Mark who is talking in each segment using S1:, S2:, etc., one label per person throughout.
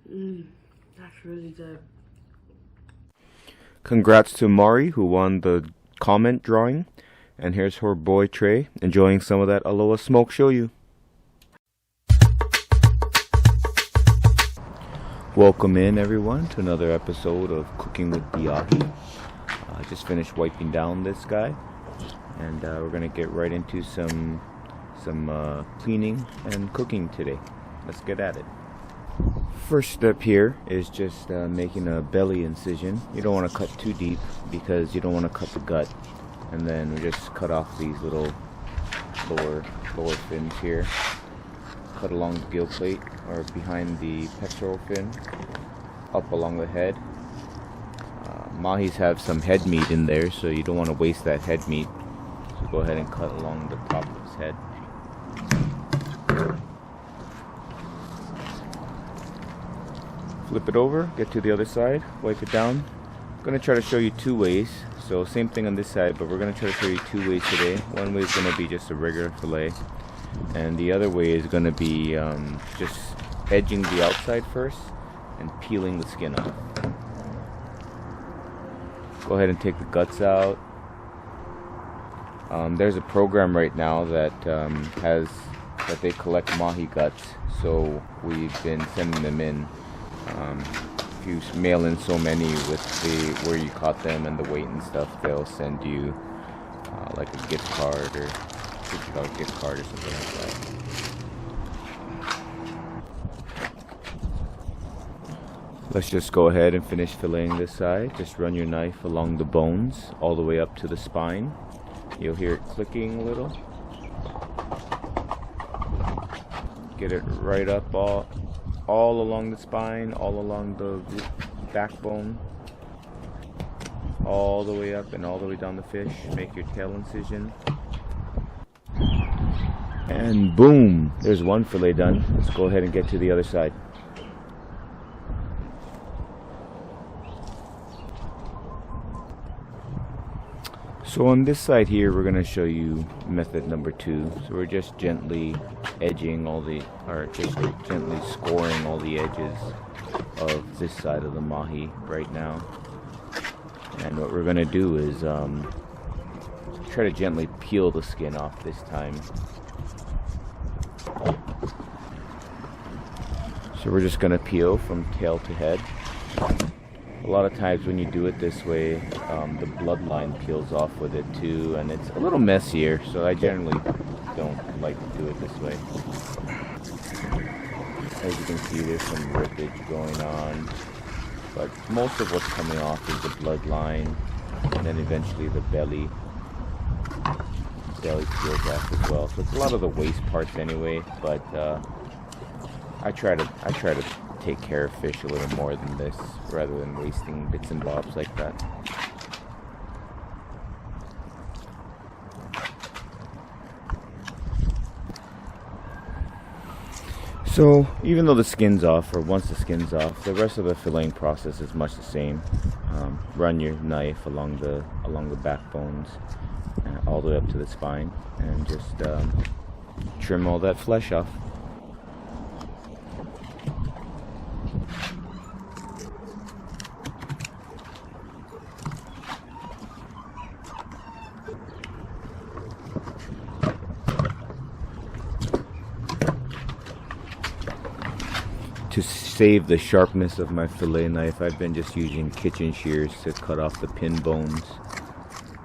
S1: That's really good.
S2: Congrats to Mari, who won the comment drawing. And here's her boy Trey, enjoying some of that Aloha smoke shoyu. Welcome in everyone to another episode of Cooking with D-AHI. I just finished wiping down this guy, and we're gonna get right into some cleaning and cooking today. Let's get at it. First step here is just making a belly incision. You don't want to cut too deep because you don't want to cut the gut. And then we just cut off these little lower fins here. Cut along the gill plate or behind the pectoral fin, up along the head. Mahis have some head meat in there, so you don't want to waste that head meat. So go ahead and cut along the top of his head. Flip it over, get to the other side, wipe it down. I'm going to try to show you two ways. So same thing on this side, but we're going to try to show you two ways today. One way is going to be just a regular fillet, and the other way is going to be just edging the outside first and peeling the skin off. Go ahead and take the guts out. There's a program right now that they collect mahi guts, so we've been sending them in. If you mail in so many with where you caught them and the weight and stuff, they'll send you like a gift card or $50 gift card or something like that. Let's just go ahead and finish filleting this side. Just run your knife along the bones all the way up to the spine. You'll hear it clicking a little. Get it right up all along the spine, all along the backbone, all the way up and all the way down the fish. Make your tail incision. And boom! There's one fillet done. Let's go ahead and get to the other side. So on this side here, we're going to show you method number 2. So we're just gently edging just gently scoring all the edges of this side of the mahi right now. And what we're going to do is try to gently peel the skin off this time. So we're just going to peel from tail to head. A lot of times when you do it this way, the bloodline peels off with it too, and it's a little messier, so I generally don't like to do it this way. As you can see, there's some rippage going on, but most of what's coming off is the bloodline, and then eventually the belly peels off as well. So it's a lot of the waste parts anyway, but I try to take care of fish a little more than this, rather than wasting bits and bobs like that. So even though the skin's off, or once the skin's off, the rest of the filleting process is much the same. Run your knife along the backbones, all the way up to the spine, and just trim all that flesh off. To save the sharpness of my fillet knife, I've been just using kitchen shears to cut off the pin bones.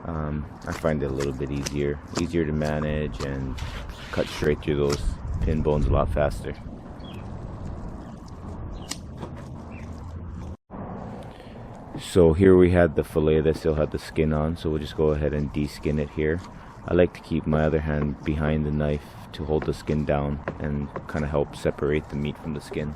S2: I find it a little bit easier to manage and cut straight through those pin bones a lot faster. So here we had the fillet that still had the skin on, so we'll just go ahead and de-skin it here. I like to keep my other hand behind the knife to hold the skin down and kind of help separate the meat from the skin.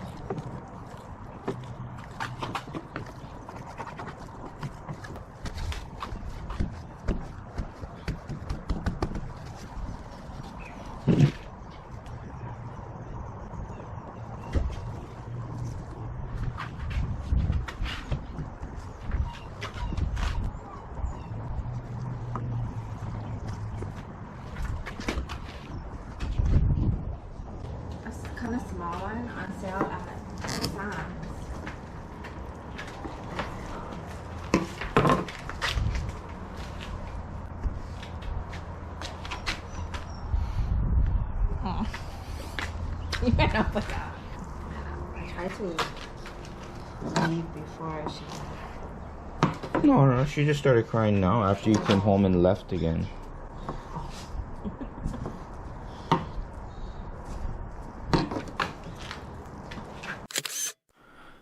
S1: Kind of small one on sale at Sam's. I was like, I tried to leave before she.
S3: No, she just started crying now after you came home and left again.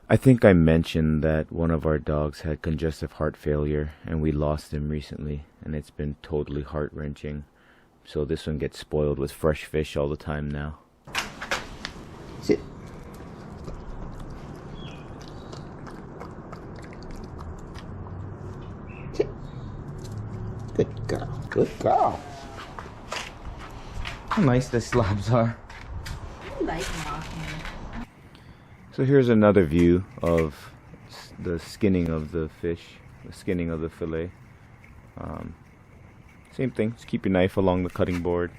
S2: I think I mentioned that one of our dogs had congestive heart failure and we lost him recently, and it's been totally heart-wrenching. So this one gets spoiled with fresh fish all the time now.
S3: Sit. Sit. Good girl. Good girl. How nice the slabs are.
S1: I like walking.
S2: So here's another view of the skinning of the fish, the skinning of the fillet. Same thing, just keep your knife along the cutting board,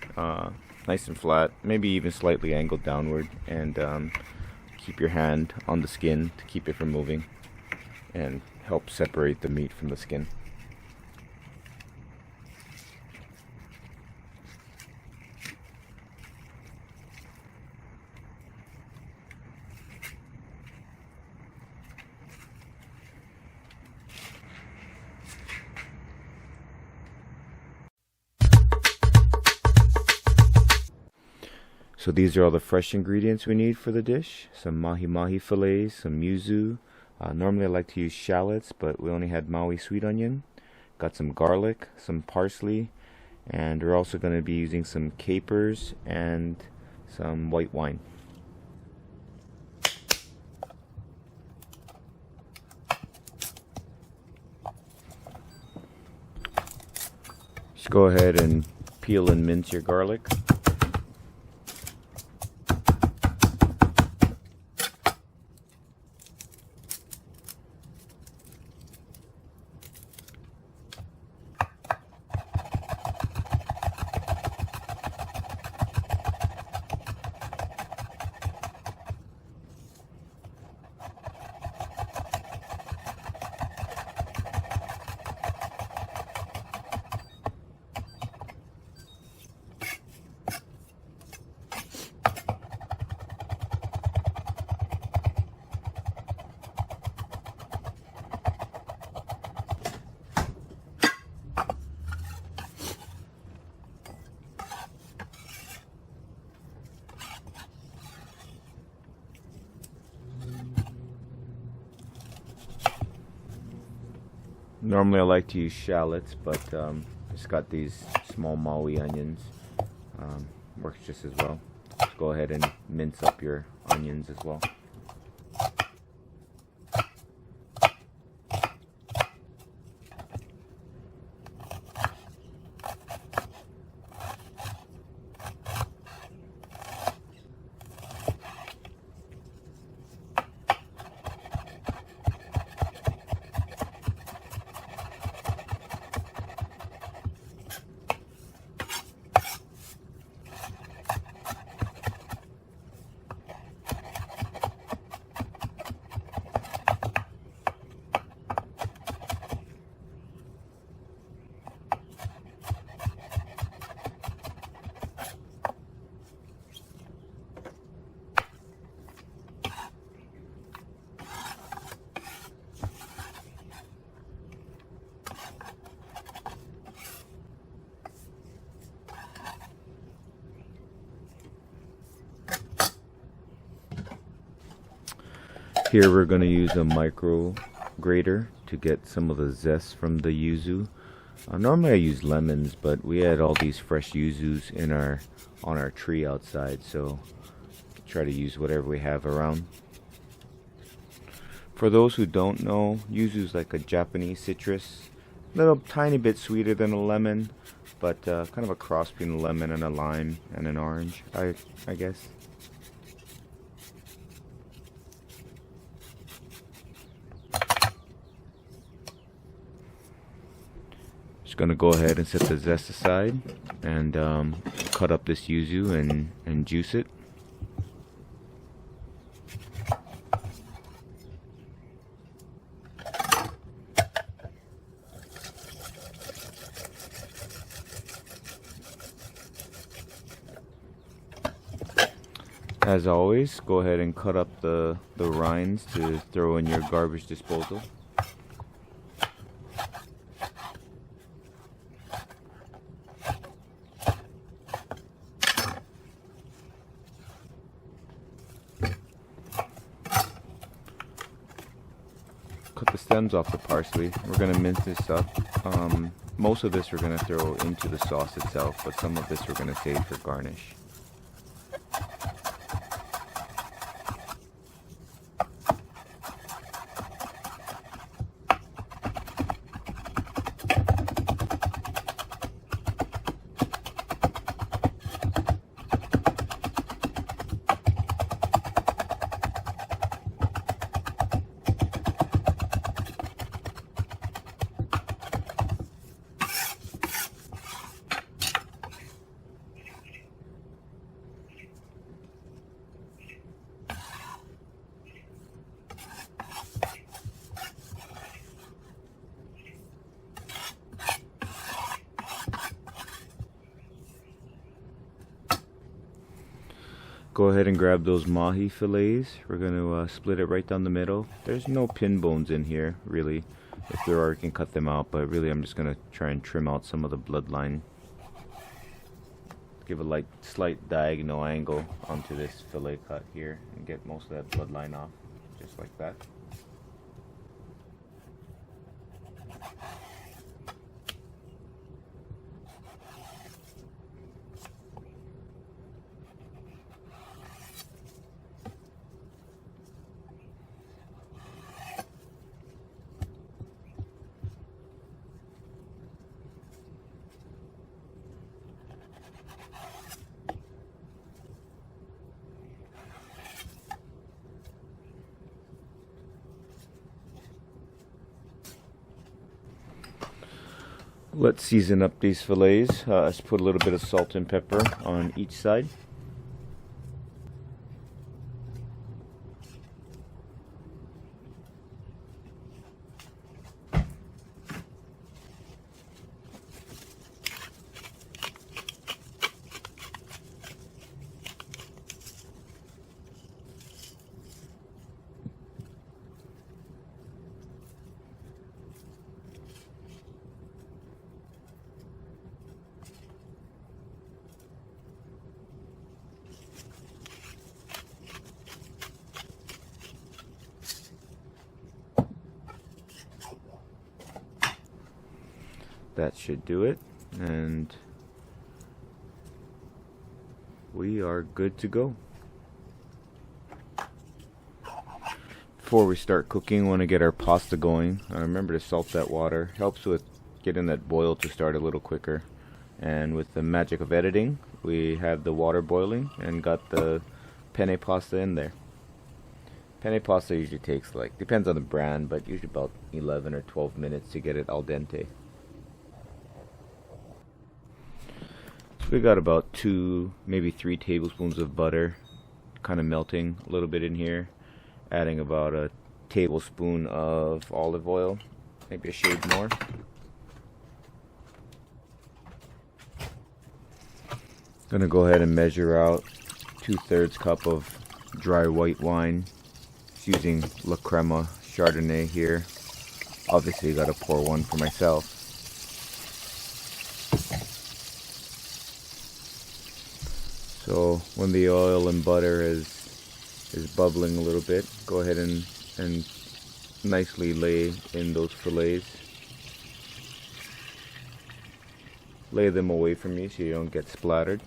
S2: nice and flat, maybe even slightly angled downward, and keep your hand on the skin to keep it from moving and help separate the meat from the skin. So these are all the fresh ingredients we need for the dish. Some mahi fillets, some yuzu. Normally I like to use shallots, but we only had Maui sweet onion. Got some garlic, some parsley, and we're also going to be using some capers and some white wine. Just go ahead and peel and mince your garlic. Normally I like to use shallots, but just got these small Maui onions. Works just as well. Just go ahead and mince up your onions as well. Here we're going to use a micro grater to get some of the zest from the yuzu. Normally I use lemons, but we had all these fresh yuzus in on our tree outside, so try to use whatever we have around. For those who don't know, yuzu is like a Japanese citrus, a little tiny bit sweeter than a lemon, but kind of a cross between a lemon and a lime and an orange, I guess. Just gonna go ahead and set the zest aside and cut up this yuzu and juice it. As always, go ahead and cut up the rinds to throw in your garbage disposal. Cut the stems off the parsley. We're going to mince this up. Most of this we're going to throw into the sauce itself, but some of this we're going to save for garnish. Go ahead and grab those mahi fillets. We're going to split it right down the middle. There's no pin bones in here, really. If there are, you can cut them out, but really I'm just going to try and trim out some of the bloodline. Give a slight diagonal angle onto this fillet cut here and get most of that bloodline off, just like that. Let's season up these fillets. Let's put a little bit of salt and pepper on each side. That should do it, and we are good to go. Before we start cooking, we want to get our pasta going. Remember to salt that water. Helps with getting that boil to start a little quicker. And with the magic of editing, we have the water boiling and got the penne pasta in there. Penne pasta usually takes, depends on the brand, but usually about 11 or 12 minutes to get it al dente. We got about 2, maybe 3 tablespoons of butter, kind of melting a little bit in here. Adding about a tablespoon of olive oil, maybe a shade more. Gonna go ahead and measure out 2/3 cup of dry white wine. Just using La Crema Chardonnay here. Obviously, gotta pour one for myself. So when the oil and butter is bubbling a little bit, go ahead and nicely lay in those fillets. Lay them away from you so you don't get splattered.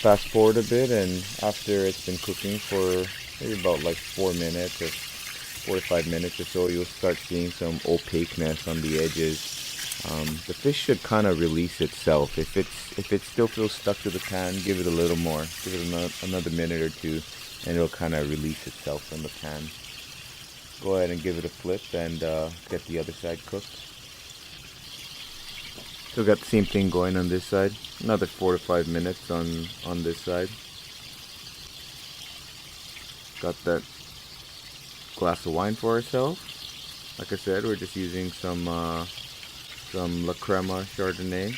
S2: Fast forward a bit, and after it's been cooking for maybe about 4 minutes or 4 to 5 minutes or so, you'll start seeing some opaqueness on the edges. The fish should kind of release itself. If it still feels stuck to the pan, give it a little more. Give it another minute or two, and it'll kind of release itself from the pan. Go ahead and give it a flip and get the other side cooked. Still got the same thing going on this side. Another 4 to 5 minutes on this side. Got that glass of wine for ourselves. Like I said, we're just using some La Crema Chardonnay.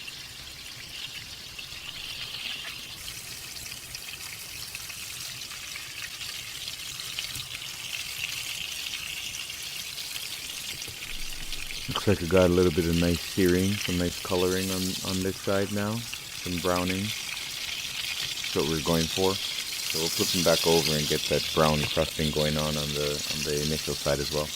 S2: Looks like it got a little bit of nice searing, some nice coloring on this side now, some browning. That's what we're going for. So we'll flip them back over and get that brown crusting going on the initial side as well.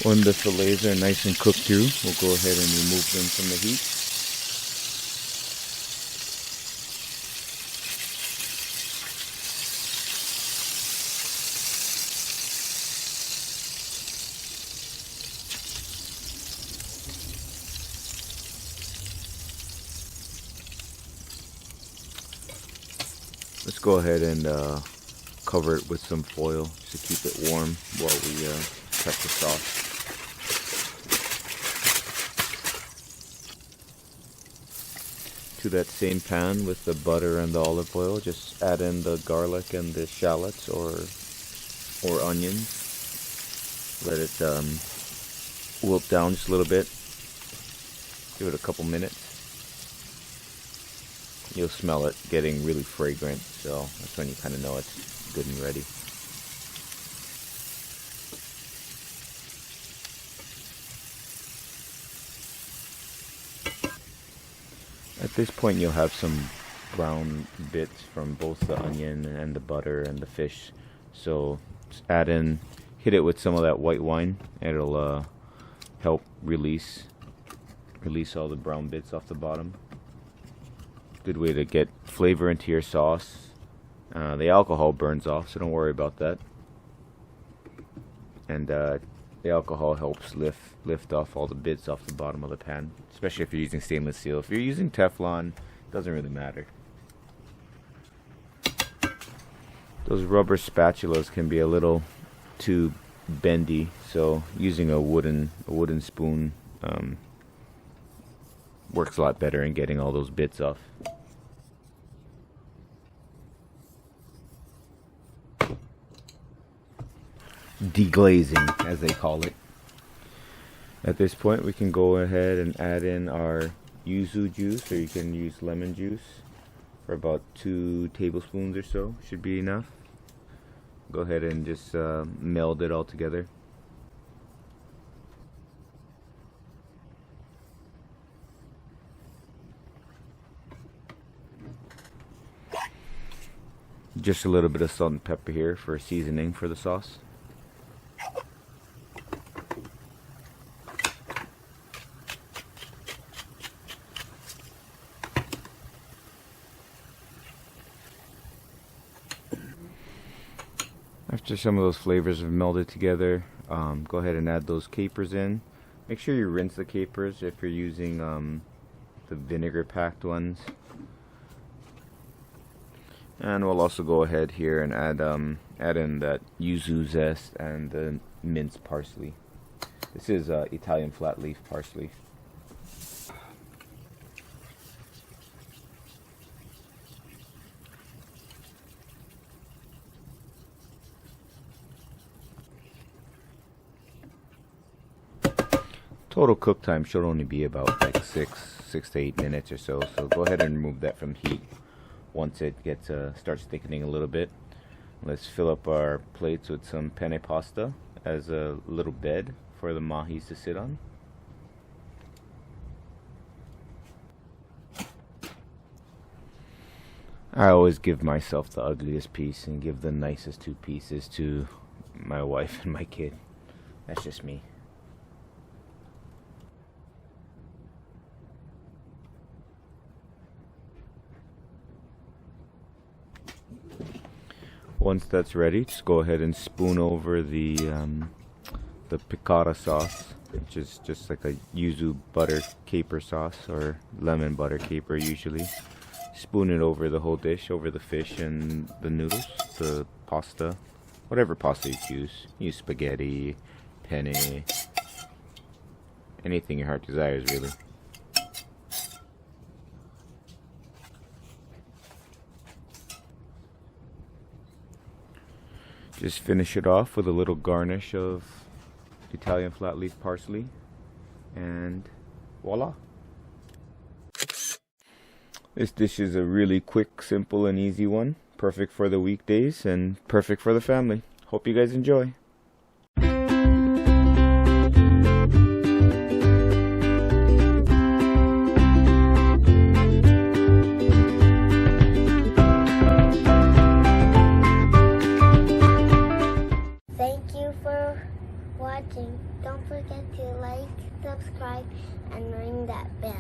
S2: When the fillets are nice and cooked through, we'll go ahead and remove them from the heat. Let's go ahead and cover it with some foil to keep it warm while we prep the sauce. To that same pan with the butter and the olive oil, just add in the garlic and the shallots or onions. Let it wilt down just a little bit. Give it a couple minutes. You'll smell it getting really fragrant, so that's when you kind of know it's good and ready. At this point you'll have some brown bits from both the onion and the butter and the fish. So just add in, hit it with some of that white wine, and it'll help release all the brown bits off the bottom. Good way to get flavor into your sauce. The alcohol burns off, so don't worry about that. And the alcohol helps lift off all the bits off the bottom of the pan, especially if you're using stainless steel. If you're using Teflon, it doesn't really matter. Those rubber spatulas can be a little too bendy, so using a wooden spoon works a lot better in getting all those bits off. Deglazing, as they call it. At this point we can go ahead and add in our yuzu juice, or you can use lemon juice, for about 2 tablespoons or so. Should be enough. Go ahead and just meld it all together. Just a little bit of salt and pepper here for seasoning for the sauce. After some of those flavors have melded together, go ahead and add those capers in. Make sure you rinse the capers if you're using the vinegar packed ones. And we'll also go ahead here and add in that yuzu zest and the minced parsley. This is Italian flat leaf parsley. Total cook time should only be about like 6 to 8 minutes or so. So go ahead and remove that from heat once it gets starts thickening a little bit. Let's fill up our plates with some penne pasta as a little bed for the mahis to sit on. I always give myself the ugliest piece and give the nicest 2 pieces to my wife and my kid. That's just me. Once that's ready, just go ahead and spoon over the piccata sauce, which is just like a yuzu butter caper sauce, or lemon butter caper usually. Spoon it over the whole dish, over the fish and the noodles, the pasta, whatever pasta you choose. Use spaghetti, penne, anything your heart desires really. Just finish it off with a little garnish of Italian flat leaf parsley, and voila. This dish is a really quick, simple, and easy one. Perfect for the weekdays and perfect for the family. Hope you guys enjoy.
S4: Thank you for watching. Don't forget to like, subscribe, and ring that bell.